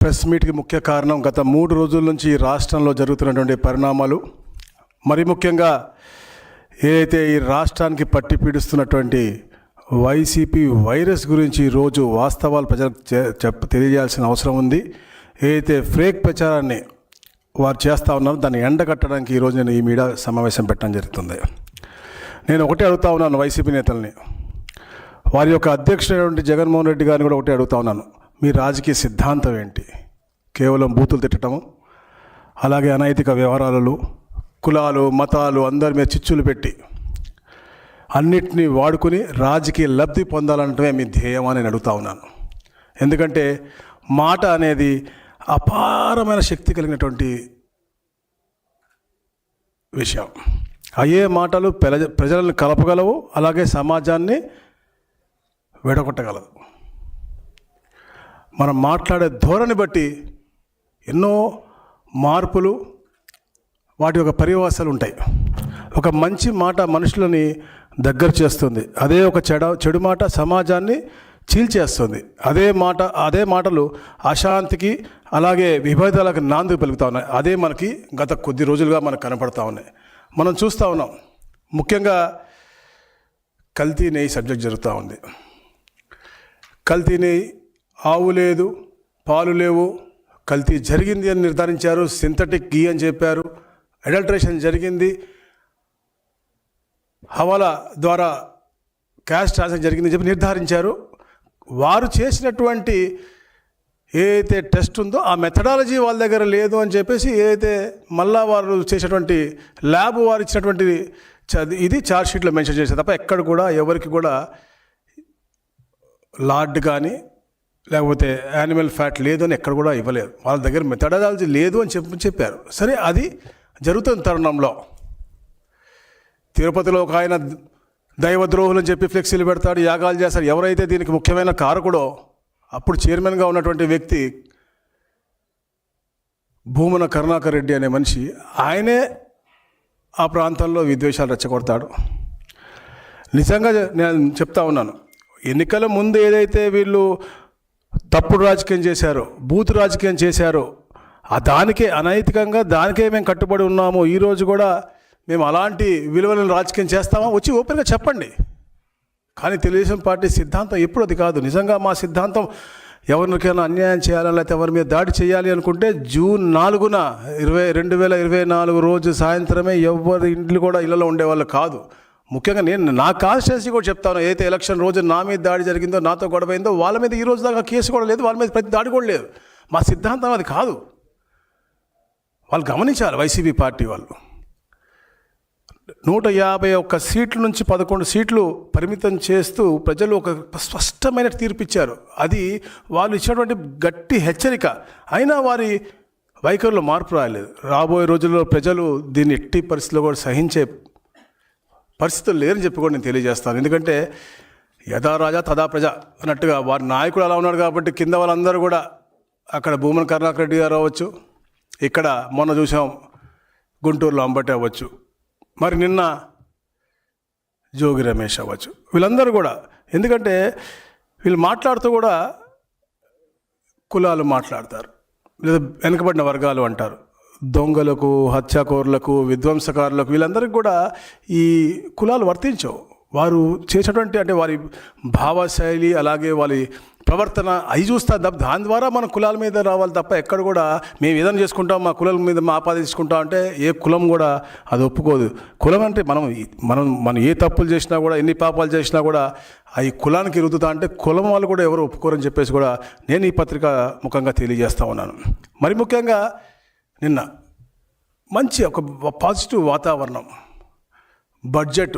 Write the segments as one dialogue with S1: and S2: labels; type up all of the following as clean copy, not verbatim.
S1: Press మీట్కి ముఖ్య కారణం గత 3 రోజుల నుంచి ఈ రాష్ట్రంలో జరుగుతున్నటువంటి పరిణామాలు, మరి ముఖ్యంగా ఏదైతే ఈ రాష్ట్రానికి పట్టి పీడిస్తున్నటువంటి వైసీపీ వైరస్ గురించి ఈరోజు వాస్తవాలు ప్రజలకు తెలియజేయాల్సిన అవసరం ఉంది. ఏదైతే ఫేక్ ప్రచారాన్ని వారు చేస్తూ ఉన్నారో దాన్ని ఎండగట్టడానికి ఈరోజు నేను ఈ మీడియా సమావేశం పెట్టడం జరుగుతుంది. నేను ఒకటే అడుగుతా ఉన్నాను వైసీపీ నేతల్ని, వారి యొక్క అధ్యక్షుడైనటువంటి జగన్మోహన్ రెడ్డి గారిని కూడా ఒకటే అడుగుతా ఉన్నాను, మీ రాజకీయ సిద్ధాంతం ఏంటి? కేవలం బూతులు తిట్టడము, అలాగే అనైతిక వ్యవహారాలు, కులాలు మతాలు అందరి మీద చిచ్చులు పెట్టి అన్నిటినీ వాడుకుని రాజకీయ లబ్ధి పొందాలంటే మీ ధ్యేయం అని నేను అడుగుతా ఉన్నాను. ఎందుకంటే మాట అనేది అపారమైన శక్తి కలిగినటువంటి విషయం. అయ్యే మాటలు ప్రజలను కలపగలవు, అలాగే సమాజాన్ని విడగొట్టగలదు. మనం మాట్లాడే ధోరణి బట్టి ఎన్నో మార్పులు, వాటి యొక్క పర్యవసాలు ఉంటాయి. ఒక మంచి మాట మనుషులని దగ్గర చేస్తుంది, అదే ఒక చెడు మాట సమాజాన్ని చీల్చేస్తుంది. అదే మాటలు అశాంతికి అలాగే విభేదాలకు నాంది పలుకుతూ ఉన్నాయి. అదే మనకి గత కొద్ది రోజులుగా మనకు కనపడతా ఉన్నాయి. మనం చూస్తూ ఉన్నాం. ముఖ్యంగా కల్తీ నెయ్యి సబ్జెక్ట్ జరుగుతూ ఉంది. కల్తీ నెయ్యి, ఆవు లేదు, పాలు లేవు, కల్తీ జరిగింది అని నిర్ధారించారు. సింథటిక్ గీ అని చెప్పారు, అడల్ట్రేషన్ జరిగింది, హవాలా ద్వారా క్యాష్ ట్రాన్సాక్షన్ జరిగిందని చెప్పి నిర్ధారించారు. వారు చేసినటువంటి ఏదైతే టెస్ట్ ఉందో ఆ మెథడాలజీ వాళ్ళ దగ్గర లేదు అని చెప్పేసి ఏదైతే మళ్ళా వారు చేసినటువంటి ల్యాబ్ వారు ఇచ్చినటువంటి ఇది ఛార్జ్షీట్లో మెన్షన్ చేశారు తప్ప ఎక్కడ కూడా ఎవరికి కూడా లార్డ్ కానీ లేకపోతే యానిమల్ ఫ్యాట్ లేదు అని ఎక్కడ కూడా ఇవ్వలేదు. వాళ్ళ దగ్గర మెథడాలజీ లేదు అని చెప్పారు. సరే, అది జరుగుతున్న తరుణంలో తిరుపతిలో ఒక ఆయన దైవద్రోహులు అని చెప్పి ఫ్లెక్సీలు పెడతాడు, యాగాలు చేస్తాడు. ఎవరైతే దీనికి ముఖ్యమైన కారకుడో అప్పుడు చైర్మన్గా ఉన్నటువంటి వ్యక్తి భూమన కరుణాకర్ రెడ్డి అనే మనిషి, ఆయనే ఆ ప్రాంతంలో విద్వేషాలు రెచ్చగొడతాడు. నిజంగా నేను చెప్తా ఉన్నాను, ఎన్నికల ముందు ఏదైతే వీళ్ళు తప్పుడు రాజకీయం చేశారో, బూత్ రాజకీయం చేశారో, దానికే అనైతికంగా దానికే మేము కట్టుబడి ఉన్నాము. ఈరోజు కూడా మేము అలాంటి విలువలను రాజకీయం చేస్తామా వచ్చి ఓపెన్గా చెప్పండి. కానీ తెలుగుదేశం పార్టీ సిద్ధాంతం ఎప్పుడు అది కాదు. నిజంగా మా సిద్ధాంతం ఎవరికైనా అన్యాయం చేయాలని లేకపోతే ఎవరి మీద దాడి చేయాలి అనుకుంటే జూన్ 4న 2024 రోజు సాయంత్రమే ఎవరి ఇంట్లో కూడా ఇళ్లలో ఉండేవాళ్ళు కాదు. ముఖ్యంగా నేను నా కాన్స్టిట్యున్సీ కూడా చెప్తాను, ఏదైతే ఎలక్షన్ రోజు నా మీద దాడి జరిగిందో, నాతో గొడవైందో, వాళ్ళ మీద ఈ రోజు దాకా కేసు కూడా లేదు, వాళ్ళ మీద ప్రతి దాడి కూడా లేదు. మా సిద్ధాంతం అది కాదు. వాళ్ళు గమనించాలి. వైసీపీ పార్టీ వాళ్ళు 151 సీట్ల నుంచి 11 సీట్లు పరిమితం చేస్తూ ప్రజలు ఒక స్పష్టమైన తీర్పు ఇచ్చారు. అది వాళ్ళు ఇచ్చినటువంటి గట్టి హెచ్చరిక. అయినా వారి వైఖరిలో మార్పు రాలేదు. రాబోయే రోజుల్లో ప్రజలు దీన్ని ఎట్టి పరిస్థితుల్లో కూడా సహించే పరిస్థితులు లేరని చెప్పి కూడా నేను తెలియజేస్తాను. ఎందుకంటే యథా రాజా తదా ప్రజ అన్నట్టుగా వారి నాయకుడు అలా ఉన్నాడు కాబట్టి కింద వాళ్ళందరూ కూడా, అక్కడ భూమన కరుణాకర్ రెడ్డి గారు అవ్వచ్చు, ఇక్కడ మొన్న చూసాం గుంటూరులో అంబటి అవ్వచ్చు, మరి నిన్న జోగి రమేష్ అవ్వచ్చు, వీళ్ళందరూ కూడా. ఎందుకంటే వీళ్ళు మాట్లాడుతూ కూడా కులాలు మాట్లాడతారు, లేదా వెనుకబడిన వర్గాలు అంటారు. దొంగలకు, హత్యాకోరులకు, విధ్వంసకారులకు వీళ్ళందరికీ కూడా ఈ కులాలు వర్తించవు. వారు చేసేటువంటి అంటే వారి భావశైలి అలాగే వారి ప్రవర్తన అవి చూస్తారు తప్ప దాని ద్వారా మన కులాల మీద రావాలి తప్ప ఎక్కడ కూడా మేము ఏదైనా చేసుకుంటాం మా కులాల మీద మా ఆపాదించుకుంటాం అంటే ఏ కులం కూడా అది ఒప్పుకోదు. కులం అంటే మనం ఏ తప్పులు చేసినా కూడా, ఎన్ని పాపాలు చేసినా కూడా అవి కులానికి రుద్దుతా అంటే కులం వాళ్ళు కూడా ఎవరు ఒప్పుకోరని చెప్పేసి కూడా నేను ఈ పత్రిక ముఖంగా తెలియజేస్తూ ఉన్నాను. మరి ముఖ్యంగా నిన్న మంచి ఒక పాజిటివ్ వాతావరణం, బడ్జెట్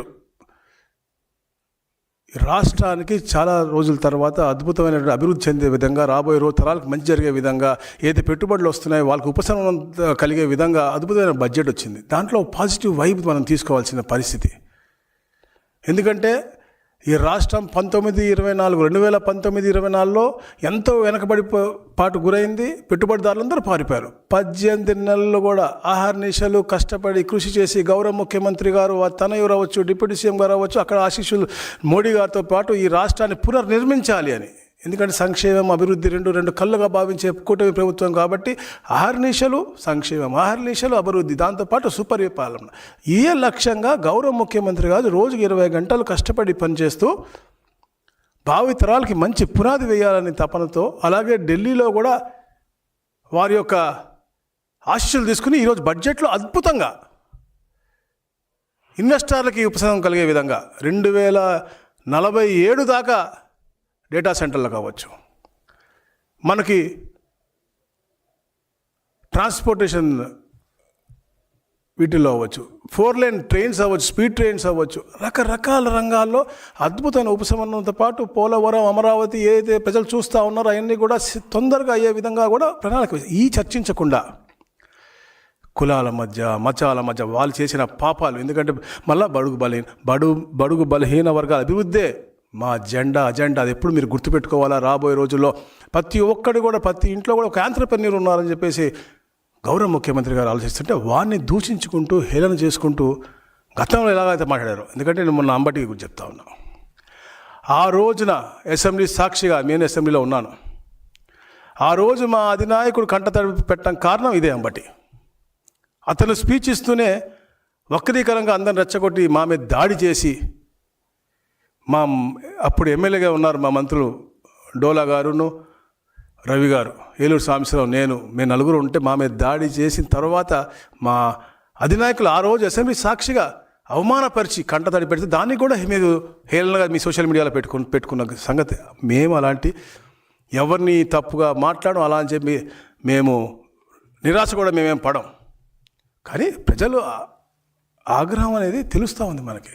S1: రాష్ట్రానికి చాలా రోజుల తర్వాత అద్భుతమైనటువంటి అభివృద్ధి చెందే విధంగా, రాబోయే తరాలకు మంచి జరిగే విధంగా, ఏదైతే పెట్టుబడులు వస్తున్నాయో వాళ్ళకి ఉపశమనం కలిగే విధంగా అద్భుతమైన బడ్జెట్ వచ్చింది. దాంట్లో పాజిటివ్ వైబ్ మనం తీసుకోవాల్సిన పరిస్థితి. ఎందుకంటే ఈ రాష్ట్రం 2019-24లో ఎంతో వెనకబడి పాటు గురైంది. పెట్టుబడిదారులందరూ పారిపోయారు. 18 నెలలు కూడా ఆహార నిశలు కష్టపడి కృషి చేసి గౌరవ ముఖ్యమంత్రి గారు, తనయురు అవ్వచ్చు, డిప్యూటీ సీఎం గారు అవ్వచ్చు, అక్కడ ఆశీస్సులు మోడీ గారితో పాటు ఈ రాష్ట్రాన్ని పునర్నిర్మించాలి అని ఎందుకంటే సంక్షేమం అభివృద్ధి రెండు కళ్ళుగా భావించే కూటమి ప్రభుత్వం కాబట్టి అహర్నిశలు సంక్షేమం, అహర్నిశలు అభివృద్ధి, దాంతోపాటు సుపరిపాలన, ఏ లక్ష్యంగా గౌరవ ముఖ్యమంత్రి గారు రోజుకి 20 గంటలు కష్టపడి పనిచేస్తూ భావి తరాలకి మంచి పునాది వేయాలని తపనతో, అలాగే ఢిల్లీలో కూడా వారి యొక్క ఆశీస్సులు తీసుకుని ఈరోజు బడ్జెట్లో అద్భుతంగా ఇన్వెస్టర్లకి ఉపశమనం కలిగే విధంగా 2047 దాకా డేటా సెంటర్లు కావచ్చు, మనకి ట్రాన్స్పోర్టేషన్ వీటిల్లో అవ్వచ్చు, 4 లేన్ ట్రైన్స్ అవ్వచ్చు, స్పీడ్ ట్రైన్స్ అవ్వచ్చు, రకరకాల రంగాల్లో అద్భుతమైన ఉపశమనంతో పాటు పోలవరం, అమరావతి ఏదైతే ప్రజలు చూస్తూ ఉన్నారో అవన్నీ కూడా తొందరగా అయ్యే విధంగా కూడా ప్రణాళిక ఈ చర్చించకుండా కులాల మధ్య, మతాల మధ్య వాళ్ళు చేసిన పాపాలు, ఎందుకంటే మళ్ళీ బడుగు బలహీన వర్గాల అభివృద్ధే మా అజెండా. అది ఎప్పుడు మీరు గుర్తుపెట్టుకోవాలా. రాబోయే రోజుల్లో ప్రతి ఒక్కడు కూడా, ప్రతి ఇంట్లో కూడా ఒక యాంత్రప్రెన్యూర్ ఉన్నారని చెప్పేసి గౌరవ ముఖ్యమంత్రి గారు ఆలోచిస్తుంటే వారిని దూషించుకుంటూ, హేళన చేసుకుంటూ గతంలో ఎలాగైతే మాట్లాడారు. ఎందుకంటే నేను మొన్న అంబటి గురించి చెప్తా ఉన్నాను. ఆ రోజున అసెంబ్లీ సాక్షిగా, నేను అసెంబ్లీలో ఉన్నాను, ఆ రోజు మా అధినాయకుడు కంటతడి పెట్టడం కారణం ఇదే. అంబటి అతను స్పీచ్ ఇస్తూనే వక్రీకరంగా అందరిని రెచ్చగొట్టి మా మీద దాడి చేసి, మా అప్పుడు ఎమ్మెల్యేగా ఉన్నారు మా మంత్రులు డోలా గారును, రవి గారు, ఏలూరు సాంబశివరావు, మేము నలుగురు ఉంటే మా మీద దాడి చేసిన తర్వాత మా అధినాయకులు ఆ రోజు అసెంబ్లీ సాక్షిగా అవమానపరిచి కంటతడి పెడితే దాన్ని కూడా మీరు హేళనగా మీ సోషల్ మీడియాలో పెట్టుకున్న సంగతి. మేము అలాంటి ఎవరిని తప్పుగా మాట్లాడడం అలా అని చెప్పి మేము నిరాశ కూడా మేమేం పడం. కానీ ప్రజలు ఆగ్రహం అనేది తెలుస్తూ ఉంది మనకి.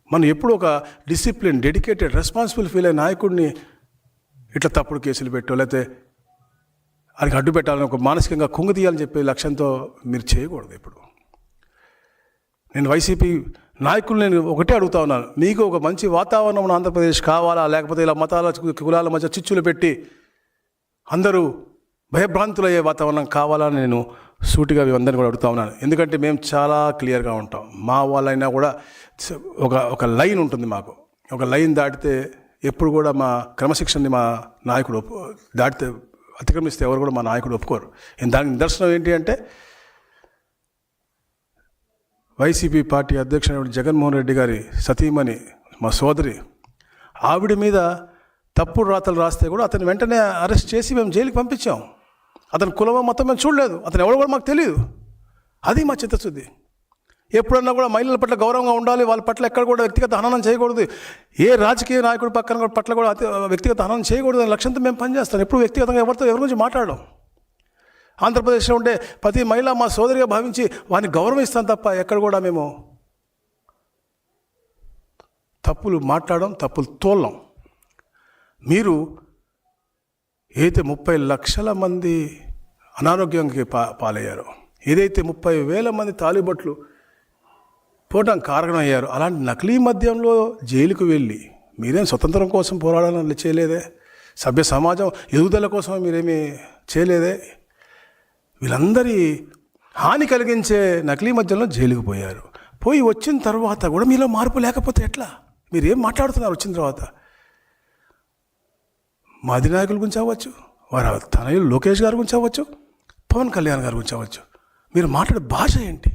S1: మనం ఎప్పుడు ఒక డిసిప్లిన్, డెడికేటెడ్, రెస్పాన్సిబుల్ ఫీల్ అయిన నాయకుడిని ఇట్లా తప్పుడు కేసులు పెట్టో లేకపోతే ఆయనకి అడ్డు పెట్టాలని, ఒక మానసికంగా కుంగతీయాలని చెప్పే లక్ష్యంతో మీరు చేయకూడదు. ఇప్పుడు నేను వైసీపీ నాయకులు నేను ఒకటే అడుగుతా ఉన్నాను, మీకు ఒక మంచి వాతావరణం ఆంధ్రప్రదేశ్ కావాలా, లేకపోతే ఇలా మతాల కులాల మధ్య చిచ్చులు పెట్టి అందరూ భయభ్రాంతులయ్యే వాతావరణం కావాలని నేను సూటిగా అందరిని కూడా అడుగుతా ఉన్నాను. ఎందుకంటే మేము చాలా క్లియర్గా ఉంటాం. మా వాళ్ళైనా కూడా ఒక లైన్ ఉంటుంది మాకు. ఒక లైన్ దాటితే ఎప్పుడు కూడా మా క్రమశిక్షణని మా నాయకుడు దాటితే, అతిక్రమిస్తే ఎవరు కూడా మా నాయకుడు ఒప్పుకోరు. దానికి నిదర్శనం ఏంటి అంటే, వైసీపీ పార్టీ అధ్యక్షుడు జగన్మోహన్ రెడ్డి గారి సతీమణి మా సోదరి, ఆవిడ మీద తప్పుడు రాతలు రాస్తే కూడా అతను వెంటనే అరెస్ట్ చేసి మేము జైలుకి పంపించాం. అతని కులమో మొత్తం మేము చూడలేదు, అతను ఎవరు కూడా మాకు తెలియదు. అది మా చిత్తశుద్ధి. ఎప్పుడన్నా కూడా మహిళల పట్ల గౌరవంగా ఉండాలి, వాళ్ళ పట్ల ఎక్కడ కూడా వ్యక్తిగత హననం చేయకూడదు, ఏ రాజకీయ నాయకుడి పట్ల కూడా వ్యక్తిగత హననం చేయకూడదు అనే లక్ష్యంతో మేము పనిచేస్తాం. ఎప్పుడు వ్యక్తిగతంగా ఎవరి గురించి మాట్లాడడం. ఆంధ్రప్రదేశ్లో ఉండే ప్రతి మహిళ మా సోదరిగా భావించి వారిని గౌరవిస్తాం తప్ప ఎక్కడ కూడా మేము తప్పులు మాట్లాడడం, తప్పులు తోలం. మీరు ఏదైతే 30 లక్షల మంది అనారోగ్యానికి పాలయ్యారో, ఏదైతే 30,000 మంది తాలిబట్లు పోవడానికి కారణమయ్యారో, అలాంటి నకిలీ మద్యంలో జైలుకు వెళ్ళి మీరేం స్వతంత్రం కోసం పోరాడాలని చేయలేదే, సభ్య సమాజం ఎదుగుదల కోసం మీరేమీ చేయలేదే. వీళ్ళందరి హాని కలిగించే నకిలీ మద్యంలో జైలుకు పోయారు. పోయి వచ్చిన తర్వాత కూడా మీలో మార్పు లేకపోతే ఎట్లా? మీరేం మాట్లాడుతున్నారు వచ్చిన తర్వాత? మా అధినాయకుల గురించి అవ్వచ్చు, వారి తనయులు లోకేష్ గారి గురించి అవ్వచ్చు, పవన్ కళ్యాణ్ గారి గురించి అవ్వచ్చు, మీరు మాట్లాడే భాష ఏంటి?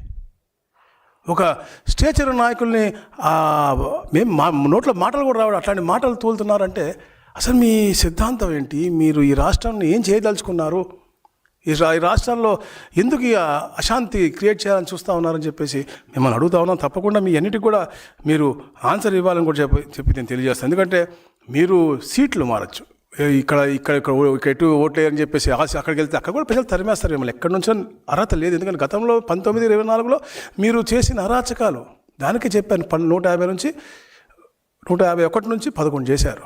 S1: ఒక స్టేచర్ నాయకుల్ని మేము మా నోట్లో మాటలు కూడా రావడం, అట్లాంటి మాటలు తోలుతున్నారంటే అసలు మీ సిద్ధాంతం ఏంటి? మీరు ఈ రాష్ట్రాన్ని ఏం చేయదలుచుకున్నారు? ఈ రాష్ట్రాల్లో ఎందుకు ఈ అశాంతి క్రియేట్ చేయాలని చూస్తూ ఉన్నారని చెప్పేసి మిమ్మల్ని అడుగుతా ఉన్నాం. తప్పకుండా మీ అన్నిటికి కూడా మీరు ఆన్సర్ ఇవ్వాలని కూడా చెప్పి నేను తెలియజేస్తాను. ఎందుకంటే మీరు సీట్లు మారచ్చు, ఇక్కడ ఎటు ఓట్లేయని చెప్పేసి అక్కడికి వెళ్తే అక్కడ కూడా ప్రజలు తరిమేస్తారు మిమ్మల్ని. ఎక్కడి నుంచో అర్హత లేదు. ఎందుకంటే గతంలో 1924లో మీరు చేసిన అరాచకాలు, దానికి చెప్పాను 151 నుంచి 11 చేశారు.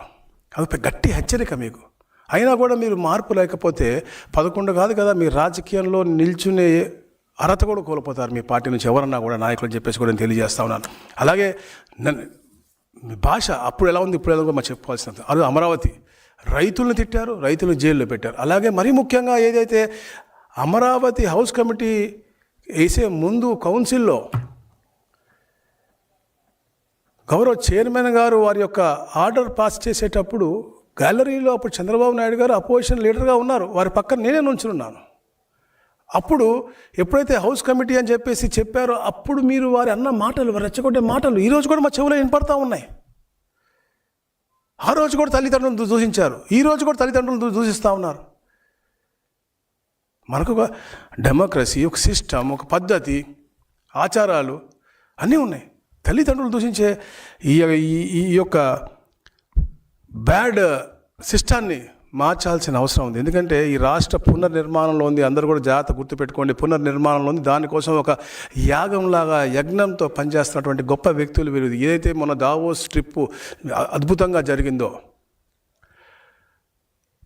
S1: అది గట్టి హెచ్చరిక మీకు. అయినా కూడా మీరు మార్పు లేకపోతే 11 కాదు కదా, మీరు రాజకీయంలో నిల్చునే అర్హత కూడా కోల్పోతారు మీ పార్టీ నుంచి ఎవరన్నా కూడా నాయకులు చెప్పేసి కూడా నేను తెలియజేస్తా ఉన్నాను. అలాగే మీ భాష అప్పుడు ఎలా ఉంది, ఇప్పుడు ఎలా కూడా మనం చెప్పుకోవాల్సినంత. అది అమరావతి రైతులను తిట్టారు, రైతులను జైల్లో పెట్టారు. అలాగే మరీ ముఖ్యంగా ఏదైతే అమరావతి హౌస్ కమిటీ వేసే ముందు కౌన్సిల్లో గౌరవ చైర్మన్ గారు వారి యొక్క ఆర్డర్ పాస్ చేసేటప్పుడు గ్యాలరీలో అప్పుడు చంద్రబాబు నాయుడు గారు అపోజిషన్ లీడర్గా ఉన్నారు, వారి పక్కన నేనే నుంచున్నాను. అప్పుడు ఎప్పుడైతే హౌస్ కమిటీ అని చెప్పేసి చెప్పారో అప్పుడు మీరు వారి అన్న మాటలు, వారు రెచ్చగొట్టే మాటలు ఈరోజు కూడా మా చెవులో వినపడతా ఉన్నాయి. ఆ రోజు కూడా తల్లిదండ్రులను దూషించారు, ఈ రోజు కూడా తల్లిదండ్రులను దూషిస్తూ ఉన్నారు. మనకు ఒక డెమోక్రసీ, ఒక సిస్టమ్, ఒక పద్ధతి, ఆచారాలు అన్నీ ఉన్నాయి. తల్లిదండ్రులు దూషించే ఈ యొక్క బ్యాడ్ సిస్టాన్ని మార్చాల్సిన అవసరం ఉంది. ఎందుకంటే ఈ రాష్ట్ర పునర్నిర్మాణంలో ఉంది, అందరూ కూడా జాగ్రత్త గుర్తుపెట్టుకోండి, పునర్నిర్మాణంలో ఉంది. దానికోసం ఒక యాగంలాగా యజ్ఞంతో పనిచేస్తున్నటువంటి గొప్ప వ్యక్తులు వీరు. ఏదైతే మన దావోస్ ట్రిప్పు అద్భుతంగా జరిగిందో,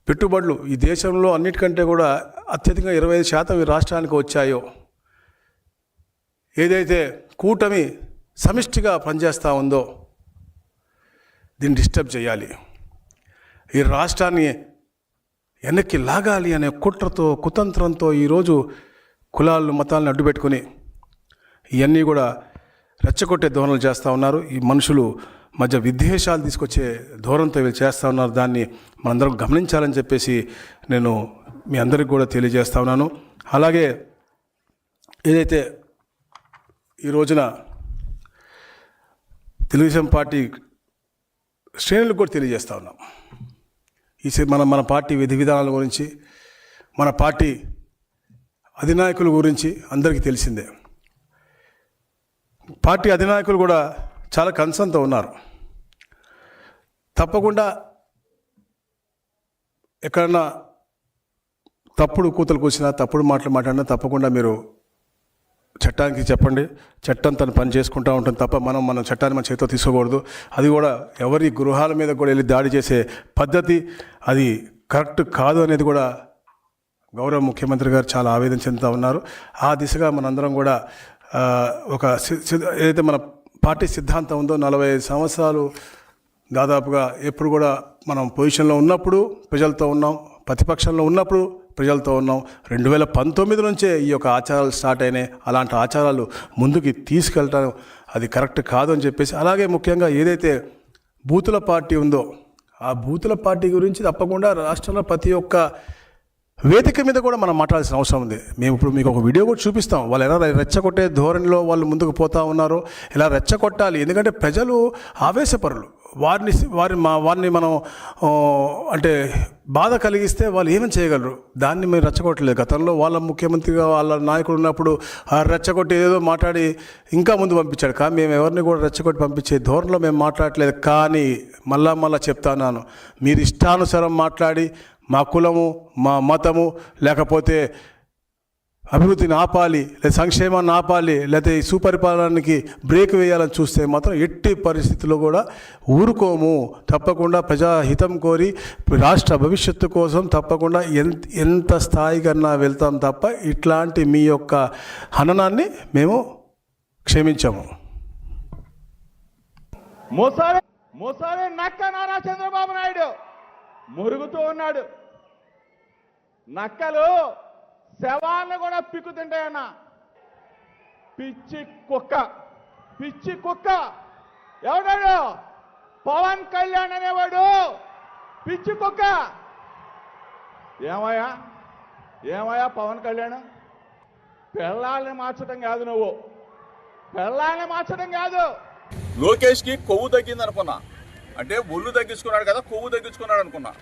S1: పెట్టుబడులు ఈ దేశంలో అన్నిటికంటే కూడా అత్యధికంగా 25% ఈ రాష్ట్రానికి వచ్చాయో, ఏదైతే కూటమి సమిష్టిగా పనిచేస్తూ ఉందో దీన్ని డిస్టర్బ్ చేయాలి, ఈ రాష్ట్రాన్ని వెనక్కి లాగాలి అనే కుట్రతో, కుతంత్రంతో ఈరోజు కులాలను, మతాలను అడ్డుపెట్టుకొని ఇవన్నీ కూడా రెచ్చగొట్టే ధోరణులు చేస్తూ ఉన్నారు. ఈ మనుషులు మధ్య విద్వేషాలు తీసుకొచ్చే ధోరణితో వీళ్ళు చేస్తూ ఉన్నారు. దాన్ని మనందరం గమనించాలని చెప్పేసి నేను మీ అందరికి కూడా తెలియజేస్తా ఉన్నాను. అలాగే ఏదైతే ఈ రోజున తెలుగుదేశం పార్టీ శ్రేణులకు కూడా తెలియజేస్తూ ఉన్నాం, మన పార్టీ విధి విధానాల గురించి, మన పార్టీ అధినాయకుల గురించి అందరికీ తెలిసిందే. పార్టీ అధినాయకులు కూడా చాలా కన్సర్న్తో ఉన్నారు. తప్పకుండా ఎక్కడన్నా తప్పుడు కూతలు కూసినా, తప్పుడు మాటలు మాట్లాడినా తప్పకుండా మీరు చట్టానికి చెప్పండి. చట్టం తను పని చేసుకుంటూ ఉంటుంది తప్ప మనం చట్టాన్ని మన చేతితో తీసుకోకూడదు. అది కూడా ఎవరి గృహాల మీద కూడా వెళ్ళి దాడి చేసే పద్ధతి అది కరెక్ట్ కాదు అనేది కూడా గౌరవ ముఖ్యమంత్రి గారు చాలా ఆవేదన చెందుతూ ఉన్నారు. ఆ దిశగా మనందరం కూడా ఒక ఏదైతే మన పార్టీ సిద్ధాంతం ఉందో, 45 సంవత్సరాలు దాదాపుగా ఎప్పుడు కూడా మనం పొజిషన్లో ఉన్నప్పుడు ప్రజలతో ఉన్నాం, ప్రతిపక్షంలో ఉన్నప్పుడు ప్రజలతో ఉన్నాం. 2019 నుంచే ఈ యొక్క ఆచారాలు స్టార్ట్ అయినాయి. అలాంటి ఆచారాలు ముందుకు తీసుకెళ్ళటం అది కరెక్ట్ కాదు అని చెప్పేసి, అలాగే ముఖ్యంగా ఏదైతే బూతుల పార్టీ ఉందో ఆ బూతుల పార్టీ గురించి తప్పకుండా రాష్ట్రంలో ప్రతి ఒక్క వేదిక మీద కూడా మనం మాట్లాడాల్సిన అవసరం ఉంది. మేము ఇప్పుడు మీకు ఒక వీడియో కూడా చూపిస్తాం, వాళ్ళు ఎలా రెచ్చగొట్టే ధోరణిలో వాళ్ళు ముందుకు పోతూ ఉన్నారో, ఎలా రెచ్చగొట్టాలి. ఎందుకంటే ప్రజలు ఆవేశపరులు, వారిని మనం అంటే బాధ కలిగిస్తే వాళ్ళు ఏమని చేయగలరు, దాన్ని మేము రెచ్చగొట్టలేదు. గతంలో వాళ్ళ ముఖ్యమంత్రిగా వాళ్ళ నాయకుడు ఉన్నప్పుడు రెచ్చగొట్టి ఏదో మాట్లాడి ఇంకా ముందు పంపించాడు. కానీ మేము ఎవరిని కూడా రెచ్చగొట్టి పంపించే ధోరణిలో మేము మాట్లాడలేదు. కానీ మళ్ళా చెప్తాను, మీరు ఇష్టానుసారం మాట్లాడి మా కులము, మా మతము, లేకపోతే అభివృద్ధిని ఆపాలి, లేదా సంక్షేమాన్ని ఆపాలి, లేకపోతే ఈ సుపరిపాలనకి బ్రేక్ వేయాలని చూస్తే మాత్రం ఎట్టి పరిస్థితుల్లో కూడా ఊరుకోము. తప్పకుండా ప్రజాహితం కోరి రాష్ట్ర భవిష్యత్తు కోసం తప్పకుండా ఎంత స్థాయికన్నా వెళ్తాం తప్ప ఇట్లాంటి మీ యొక్క హననాన్ని మేము క్షమించాము.
S2: మోసాలే నక్క నారా చంద్రబాబు నాయుడు మురుగుతూ ఉన్నాడు. నక్కలు శవాలను కూడా పిక్కుతుంటాయన్న. పిచ్చి కుక్క ఎవడాడు? పవన్ కళ్యాణ్ అనేవాడు పిచ్చి కుక్క. ఏమయ్యా పవన్ కళ్యాణ్, పెళ్ళాలని మార్చడం కాదు, నువ్వు పెళ్ళాలని మార్చడం కాదు.
S3: లోకేష్ కి కొవ్వు తగ్గింది అనుకున్నా, అంటే ఒళ్ళు తగ్గించుకున్నాడు కదా, కొవ్వు తగ్గించుకున్నాడు అనుకున్నా.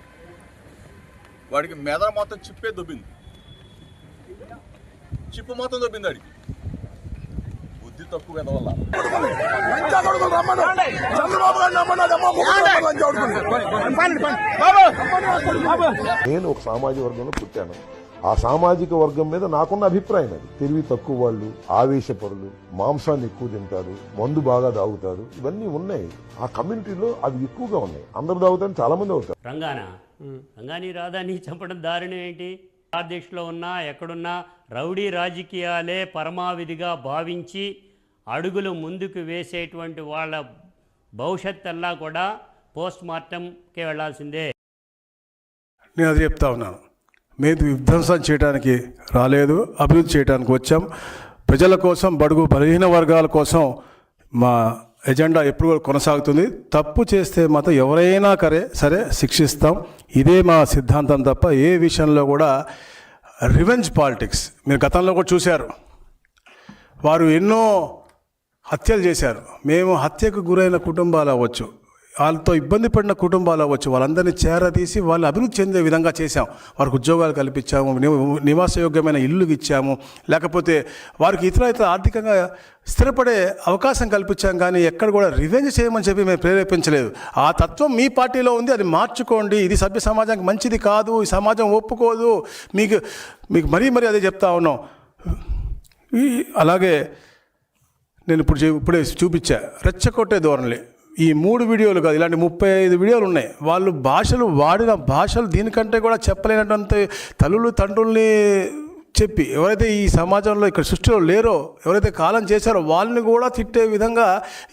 S3: వాడికి మెదడు మొత్తం చిప్పే దొబ్బింది, చిప్పు మొత్తం దొబ్బింది వాడికి. బుద్ధి తక్కువ కదా వల్ల.
S4: నేను ఒక సామాజిక వర్గంలో పుట్టాను. ఆ సామాజిక వర్గం మీద నాకున్న అభిప్రాయం అది. తెలివి తక్కువ వాళ్ళు, ఆవేశపరులు, మాంసాన్ని ఎక్కువ తింటారు, మందు బాగా తాగుతారు, ఇవన్నీ ఉన్నాయి. ఆ కమ్యూనిటీలో అవి ఎక్కువగా ఉన్నాయి. అందరు తాగుతారు, చాలా మంది అవుతారు.
S5: రంగాని రాధాని చంపడం దారుణం ఏంటి? అధ్యక్షులో ఉన్నా ఎక్కడున్నా రౌడీ రాజకీయాలే పరమావిధిగా భావించి అడుగులు ముందుకు వేసేటువంటి వాళ్ళ భవిష్యత్తల్లా కూడా పోస్ట్ మార్టంకే వెళ్లాల్సిందే.
S1: నేను అది చెప్తా ఉన్నాను, మేము విధ్వంసం చేయడానికి రాలేదు, అభివృద్ధి చేయడానికి వచ్చాం. ప్రజల కోసం, బడుగు బలహీన వర్గాల కోసం మా ఎజెండా ఎప్పుడు కూడా కొనసాగుతుంది. తప్పు చేస్తే మాత్రం ఎవరైనా సరే శిక్షిస్తాం. ఇదే మా సిద్ధాంతం తప్ప ఏ విషయంలో కూడా రివెంజ్ పాలిటిక్స్. మీరు గతంలో కూడా చూశారు, వారు ఎన్నో హత్యలు చేశారు. మేము హత్యకు గురైన కుటుంబాలు అవ్వచ్చు, వాళ్ళతో ఇబ్బంది పడిన కుటుంబాలు అవ్వచ్చు, వాళ్ళందరినీ చేరదీసి వాళ్ళు అభివృద్ధి చెందే విధంగా చేశాం. వారికి ఉద్యోగాలు కల్పించాము, నివాసయోగ్యమైన ఇల్లు ఇచ్చాము, లేకపోతే వారికి ఇతర ఆర్థికంగా స్థిరపడే అవకాశం కల్పించాం. కానీ ఎక్కడ కూడా రివెంజ్ చేయమని చెప్పి మేము ప్రేరేపించలేదు. ఆ తత్వం మీ పార్టీలో ఉంది, అది మార్చుకోండి. ఇది సభ్య సమాజానికి మంచిది కాదు, ఈ సమాజం ఒప్పుకోదు. మీకు మరీ అదే చెప్తా ఉన్నాం. అలాగే నేను ఇప్పుడే చూపించా రెచ్చగొట్టే ధోరణి. ఈ 3 వీడియోలు కాదు, ఇలాంటి 35 వీడియోలు ఉన్నాయి. వాళ్ళు వాడిన భాషలు దీనికంటే కూడా చెప్పలేనటువంటి తల్లులు తండ్రుల్ని చెప్పి, ఎవరైతే ఈ సమాజంలో ఇక్కడ సృష్టిలో లేరో, ఎవరైతే కాలం చేశారో వాళ్ళని కూడా తిట్టే విధంగా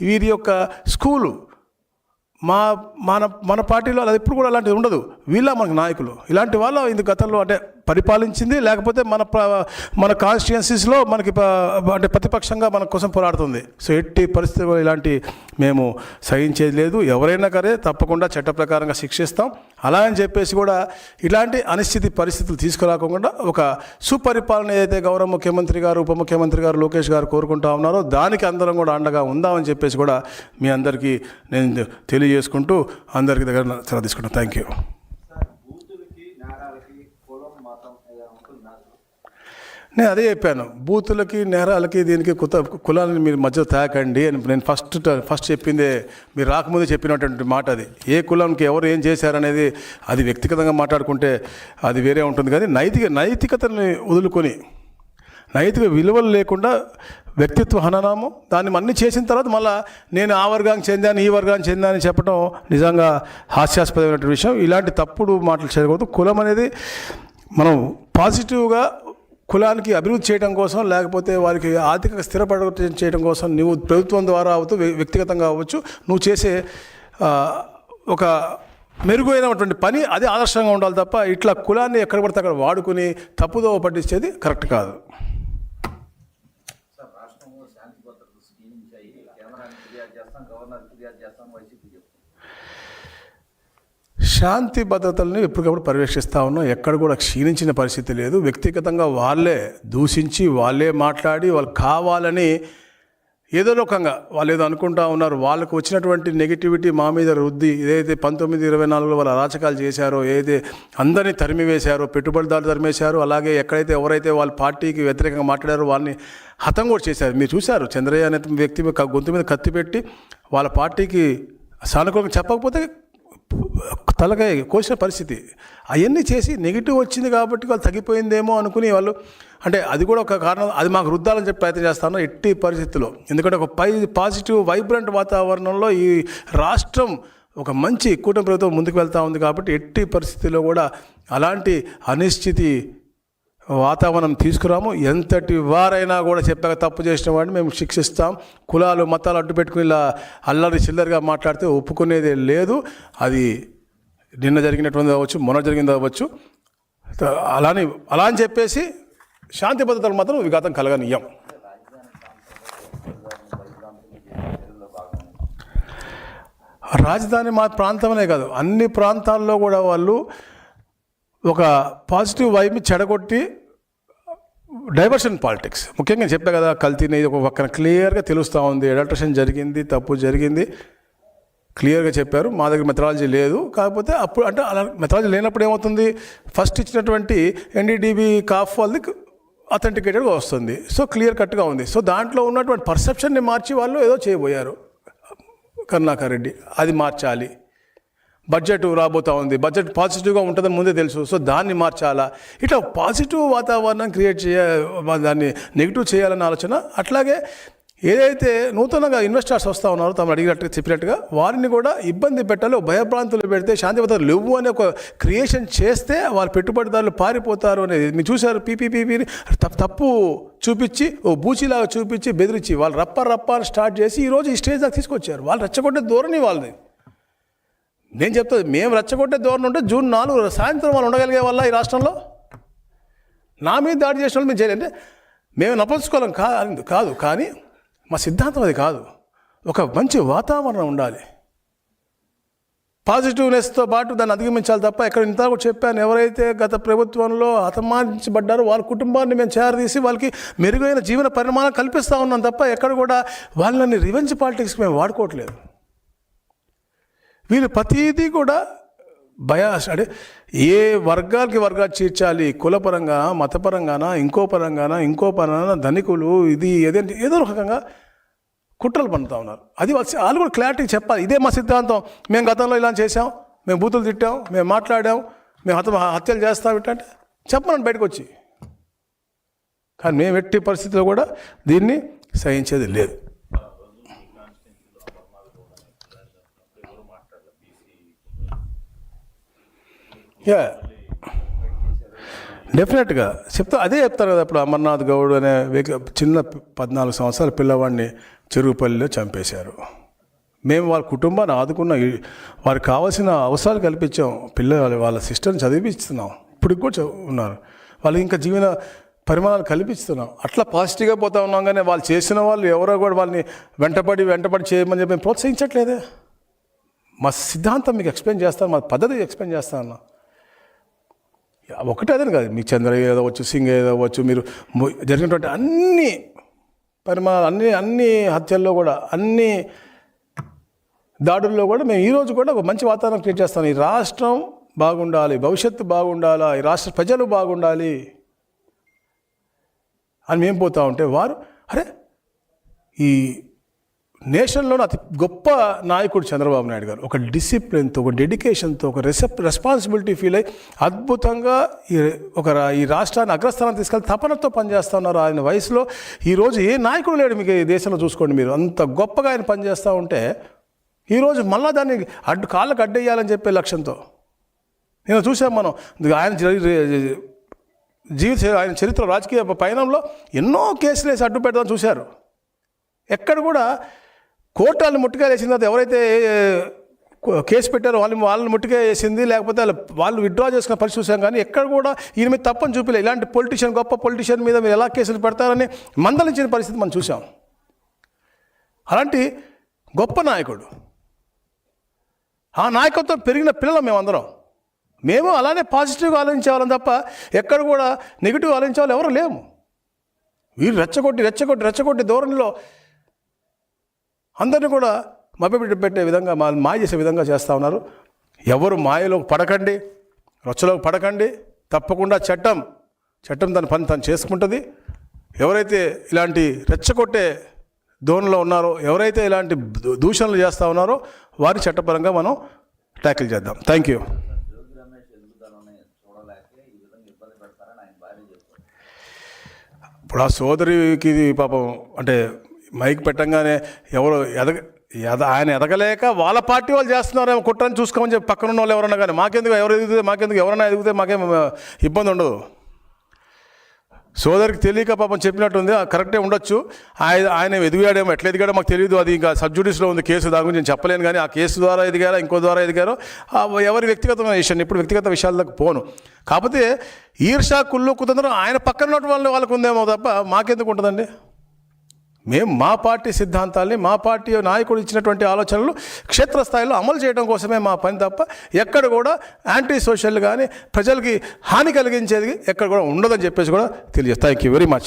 S1: వీరి యొక్క స్కూలు. మన పార్టీలో అది ఎప్పుడు కూడా అలాంటిది ఉండదు. వీళ్ళ మనకు నాయకులు ఇలాంటి వాళ్ళ ఇందుకు గతంలో అంటే పరిపాలించింది, లేకపోతే మన కాన్స్టిట్యుయెన్సీస్లో మనకి అంటే ప్రతిపక్షంగా మన కోసం పోరాడుతుంది. సో ఎట్టి పరిస్థితుల్లో ఇలాంటి మేము సహించేది లేదు. ఎవరైనా తప్పకుండా చట్ట ప్రకారంగా శిక్షిస్తాం. అలా అని చెప్పేసి కూడా ఇలాంటి అనిశ్చిత పరిస్థితులు తీసుకురాకుండా ఒక సుపరిపాలన ఏదైతే గౌరవ ముఖ్యమంత్రి గారు, ఉప ముఖ్యమంత్రి గారు, లోకేష్ గారు కోరుకుంటా ఉన్నారో దానికి అందరం కూడా అండగా ఉందామని చెప్పేసి కూడా మీ అందరికీ నేను తెలియజేసుకుంటూ అందరికీ దగ్గర చాలా తీసుకుంటాను. Thank you. నేను అదే చెప్పాను, బూతులకి నేరాలకి దీనికి కులాన్ని మీరు మధ్య తాకండి అని నేను ఫస్ట్ చెప్పిందే, మీరు రాకముందే చెప్పినటువంటి మాట అది. ఏ కులంకి ఎవరు ఏం చేశారనేది అది వ్యక్తిగతంగా మాట్లాడుకుంటే అది వేరే ఉంటుంది. కానీ నైతికతని వదులుకొని, నైతిక విలువలు లేకుండా వ్యక్తిత్వ హననము దాన్ని అన్నీ చేసిన తర్వాత మళ్ళీ నేను ఆ వర్గానికి చెందాను, ఈ వర్గానికి చెందాను చెప్పడం నిజంగా హాస్యాస్పదమైన విషయం. ఇలాంటి తప్పుడు మాటలు చేయకూడదు. కులం అనేది మనం పాజిటివ్గా కులానికి అభివృద్ధి చేయడం కోసం, లేకపోతే వారికి ఆర్థికంగా స్థిరపడ చేయడం కోసం నువ్వు ప్రభుత్వం ద్వారా అవ్వచ్చు, వ్యక్తిగతంగా అవ్వచ్చు, నువ్వు చేసే ఒక మెరుగైనటువంటి పని అది ఆదర్శంగా ఉండాలి తప్ప ఇట్లా కులాన్ని ఎక్కడ పడితే అక్కడ వాడుకుని తప్పుదోవ పట్టించేది కరెక్ట్ కాదు. శాంతి భద్రతలను ఎప్పటికప్పుడు పర్యవేక్షిస్తూ ఉన్నాం. ఎక్కడ కూడా క్షీణించిన పరిస్థితి లేదు. వ్యక్తిగతంగా వాళ్ళే దూషించి, వాళ్ళే మాట్లాడి, వాళ్ళు కావాలని ఏదో రకంగా వాళ్ళు ఏదో అనుకుంటా ఉన్నారు. వాళ్ళకు వచ్చినటువంటి నెగిటివిటీ మా మీద రుద్ది, ఏదైతే 1924లో వాళ్ళు అరాచకాలు చేశారో, ఏదైతే అందరినీ తరిమివేశారో, పెట్టుబడిదారులు తరిమేశారో, అలాగే ఎక్కడైతే ఎవరైతే వాళ్ళ పార్టీకి వ్యతిరేకంగా మాట్లాడారో వాళ్ళని హతం కూడా చేశారు. మీరు చూశారు, చంద్రయ్య అనే వ్యక్తి గొంతు మీద కత్తి పెట్టి వాళ్ళ పార్టీకి సానుకూలంగా చెప్పకపోతే తలకాయ కోసిన పరిస్థితి. అవన్నీ చేసి నెగిటివ్ వచ్చింది కాబట్టి వాళ్ళు తగ్గిపోయిందేమో అనుకుని వాళ్ళు, అంటే అది కూడా ఒక కారణం. అది మాకు రుద్దాలని చెప్పి ప్రయత్నం చేస్తాను ఎట్టి పరిస్థితుల్లో. ఎందుకంటే ఒక పాజిటివ్ వైబ్రెంట్ వాతావరణంలో ఈ రాష్ట్రం ఒక మంచి కూటమి ప్రభుత్వం ముందుకు వెళ్తూ ఉంది. కాబట్టి ఎట్టి పరిస్థితుల్లో కూడా అలాంటి అనిశ్చితి వాతావరణం తీసుకురాము. ఎంతటి వారైనా కూడా చెప్పాక తప్పు చేసిన వాడిని మేము శిక్షిస్తాం. కులాలు మతాలు అడ్డు పెట్టుకుని ఇలా అల్లరి చిల్లరిగా మాట్లాడితే ఒప్పుకునేదే లేదు. అది నిన్న జరిగినటువంటి అవ్వచ్చు, మొన్న జరిగింది అవ్వచ్చు. అలా అని చెప్పేసి శాంతి భద్రతలు మాత్రం విఘాతం కలగనీయం. రాజధాని మా ప్రాంతమనే కాదు, అన్ని ప్రాంతాల్లో కూడా వాళ్ళు ఒక పాజిటివ్ వైబ్ని చెడగొట్టి డైవర్షన్ పాలిటిక్స్, ముఖ్యంగా చెప్పా కదా, కల్తీని ఒక పక్కన క్లియర్గా తెలుస్తూ ఉంది. అడల్ట్రేషన్ జరిగింది, తప్పు జరిగింది, క్లియర్గా చెప్పారు. మా దగ్గర మెథడాలజీ లేదు. కాకపోతే అప్పుడు అంటే అలా మెథడాలజీ లేనప్పుడు ఏమవుతుంది, ఫస్ట్ ఇచ్చినటువంటి ఎన్డీడీబీ కాఫ్ వాళ్ళది అథెంటికేటెడ్గా వస్తుంది. సో క్లియర్ కట్గా ఉంది. సో దాంట్లో ఉన్నటువంటి పర్సెప్షన్ని మార్చి వాళ్ళు ఏదో చేయబోయారు కరుణాకర్ రెడ్డి. అది మార్చాలి. బడ్జెట్ రాబోతూ ఉంది, బడ్జెట్ పాజిటివ్గా ఉంటుందని ముందే తెలుసు. సో దాన్ని మార్చాలా, ఇట్లా పాజిటివ్ వాతావరణం క్రియేట్ దాన్ని నెగిటివ్ చేయాలన్న ఆలోచన. అట్లాగే ఏదైతే నూతనంగా ఇన్వెస్టర్స్ వస్తూ ఉన్నారో తమను అడిగినట్టుగా చెప్పినట్టుగా వారిని కూడా ఇబ్బంది పెట్టాలి. భయభ్రాంతులు పెడితే శాంతి భద్రతలు లేవు అనే ఒక క్రియేషన్ చేస్తే వాళ్ళ పెట్టుబడిదారులు పారిపోతారు అనేది మీరు చూశారు. పీపీపీని తప్పు చూపించి, ఓ బూచిలాగా చూపించి బెదిరించి వాళ్ళు రప్పాలు స్టార్ట్ చేసి ఈరోజు ఈ స్టేజ్ దాకా తీసుకొచ్చారు. వాళ్ళు రెచ్చగొట్టే ధోరణి వాళ్ళది. నేను చెప్తా, మేము రెచ్చగొట్టే ధోరణి ఉంటే జూన్ 4 సాయంత్రం వాళ్ళు ఉండగలిగే వల్ల ఈ రాష్ట్రంలో నా మీద దాడి చేసిన వాళ్ళు మేము చేయలేంటే మేము నపల్చుకోలేం కాదు. కానీ మా సిద్ధాంతం అది కాదు. ఒక మంచి వాతావరణం ఉండాలి. పాజిటివ్నెస్తో పాటు దాన్ని అధిగమించాలి తప్ప ఇక్కడ ఇంత కూడా చెప్పాను, ఎవరైతే గత ప్రభుత్వంలో హతమార్చబడ్డారో వాళ్ళ కుటుంబాన్ని మేము చేరదీసి వాళ్ళకి మెరుగైన జీవన పరిమాణం కల్పిస్తూ ఉన్నాం తప్ప ఎక్కడ కూడా వాళ్ళని రివెంజ్ పాలిటిక్స్కి మేము వాడుకోవట్లేదు. వీళ్ళు ప్రతీదీ కూడా బయాస్ అంటే ఏ వర్గాలకి వర్గాలు చేర్చాలి, కులపరంగా మతపరంగానా ఇంకో పరంగానా ధనికులు ఇది ఏదో రకంగా కుట్రలు పన్నుతూ ఉన్నారు. అది వాళ్ళు కూడా క్లారిటీ చెప్పాలి. ఇదే మా సిద్ధాంతం, మేము గతంలో ఇలా చేసాం, మేము బూతులు తిట్టాం, మేము మాట్లాడాం, మేము హత్యలు చేస్తాం అంటే చెప్పమని బయటకు వచ్చి. కానీ మేము ఎట్టి పరిస్థితిలో కూడా దీన్ని సహించేది లేదు. డెఫినెట్గా అదే చెప్తారు కదా. ఇప్పుడు అమర్నాథ్ గౌడ్ అనే చిన్న 14 సంవత్సరాల పిల్లవాడిని చెరువుపల్లిలో చంపేశారు. మేము వాళ్ళ కుటుంబాన్ని ఆదుకున్న, వారికి కావాల్సిన అవసరాలు కల్పించాం, వాళ్ళ సిస్టర్ని చదివిస్తున్నాం, ఇప్పటికి కూడా ఉన్నారు, వాళ్ళకి ఇంకా జీవన పరిమాణాలు కల్పిస్తున్నాం. అట్లా పాజిటివ్గా పోతా ఉన్నాం. కానీ వాళ్ళు చేసిన వాళ్ళు ఎవరో కూడా వాళ్ళని వెంటపడి చేయమని చెప్పి మేము ప్రోత్సహించట్లేదే. మా సిద్ధాంతం మీకు ఎక్స్ప్లెయిన్ చేస్తాను, మా పద్ధతి ఎక్స్ప్లెయిన్ చేస్తాను. ఒకటే అదే కాదు, మీకు చంద్రయ్య అవ్వచ్చు, సింగ్ అవ్వచ్చు, మీరు జరిగినటువంటి అన్ని పరిమాణాలు అన్ని హత్యల్లో కూడా అన్ని దాడుల్లో కూడా మేము ఈరోజు కూడా ఒక మంచి వాతావరణం క్రియేట్ చేస్తాం. ఈ రాష్ట్రం బాగుండాలి, భవిష్యత్తు బాగుండాలా, ఈ రాష్ట్ర ప్రజలు బాగుండాలి అని మేము పోతూ ఉంటే వారు ఈ నేషన్లోని అతి గొప్ప నాయకుడు చంద్రబాబు నాయుడు గారు ఒక డిసిప్లిన్తో, ఒక డెడికేషన్తో, ఒక రెస్పాన్సిబిలిటీ ఫీల్ అయ్యి అద్భుతంగా ఈ రాష్ట్రాన్ని అగ్రస్థానం తీసుకెళ్ళి తపనతో పనిచేస్తూ ఉన్నారు. ఆయన వయసులో ఈరోజు ఏ నాయకుడు లేడు మీకు ఈ దేశంలో. చూసుకోండి మీరు, అంత గొప్పగా ఆయన పనిచేస్తూ ఉంటే ఈరోజు మళ్ళా దాన్ని కాళ్ళకు అడ్డేయాలని చెప్పే లక్ష్యంతో నేను చూసాం. మనం ఆయన చరిత్ర రాజకీయ పయనంలో ఎన్నో కేసులు వేసి అడ్డు పెడదామని చూశారు. ఎక్కడ కూడా కోర్టులను ముట్టుగా వేసిన తర్వాత ఎవరైతే కేసు పెట్టారో వాళ్ళని ముట్టుగా వేసింది, లేకపోతే వాళ్ళు విత్డ్రా చేసుకున్న పరిస్థితి చూసాం. కానీ ఎక్కడ కూడా ఈయన మీద తప్పని చూపిలే. ఇలాంటి గొప్ప పొలిటీషియన్ మీద మీరు ఎలా కేసులు పెడతారని మందలించిన పరిస్థితి మనం చూసాం. అలాంటి గొప్ప నాయకుడు, ఆ నాయకత్వం పెరిగిన పిల్లలు మేము అలానే పాజిటివ్గా ఆలోచించేవాళ్ళం తప్ప ఎక్కడ కూడా నెగిటివ్ ఆలోచించే ఎవరు లేము. వీరు రెచ్చగొట్టి ధోరణిలో అందరినీ కూడా మభ్యపెట్టే విధంగా మాయ చేసే విధంగా చేస్తూ ఉన్నారు. ఎవరు మాయలోకి పడకండి, రచ్చలోకి పడకండి. తప్పకుండా చట్టం తన పని తను చేసుకుంటుంది. ఎవరైతే ఇలాంటి రెచ్చగొట్టే ధోరణిలో ఉన్నారో, ఎవరైతే ఇలాంటి దూషణలు చేస్తూ ఉన్నారో వారి చట్టపరంగా మనం ట్యాకిల్ చేద్దాం. Thank you. ఇప్పుడు ఆ సోదరికి పాపం అంటే మైక్ పెట్టంగానే ఎవరు ఆయన ఎదగలేక వాళ్ళ పార్టీ వాళ్ళు చేస్తున్నారేమో కుట్రని చూసుకోమని చెప్పి పక్కన ఉన్న వాళ్ళు ఎవరన్నా కానీ ఎవరన్నా ఎదిగితే మాకేం ఇబ్బంది ఉండదు. సోదరికి తెలియక పాపం చెప్పినట్టుంది, కరెక్టే ఉండొచ్చు. ఆయన ఎదిగాడేమో, ఎట్లా ఎదిగాడో మాకు తెలియదు. అది ఇంకా సబ్జుడిస్లో ఉంది కేసు, దాని గురించి నేను చెప్పలేను. కానీ ఆ కేసు ద్వారా ఎదిగారో ఇంకో ద్వారా ఎదిగారో ఎవరి వ్యక్తిగతమైన విషయం, ఇప్పుడు వ్యక్తిగత విషయాలకు పోను. కాకపోతే ఈర్షా కుళ్ళు కుతంత్రం ఆయన పక్కన ఉన్న వాళ్ళకు ఉందేమో తప్ప మాకెందుకు ఉంటుందండి. మేము మా పార్టీ సిద్ధాంతాల్ని, మా పార్టీ నాయకుడు ఇచ్చినటువంటి ఆలోచనలు క్షేత్రస్థాయిలో అమలు చేయడం కోసమే మా పని తప్ప ఎక్కడ కూడా యాంటీ సోషల్ కానీ ప్రజలకి హాని కలిగించేది ఎక్కడ కూడా ఉండదని చెప్పేసి కూడా తెలియజేస్తాను. Thank you very much.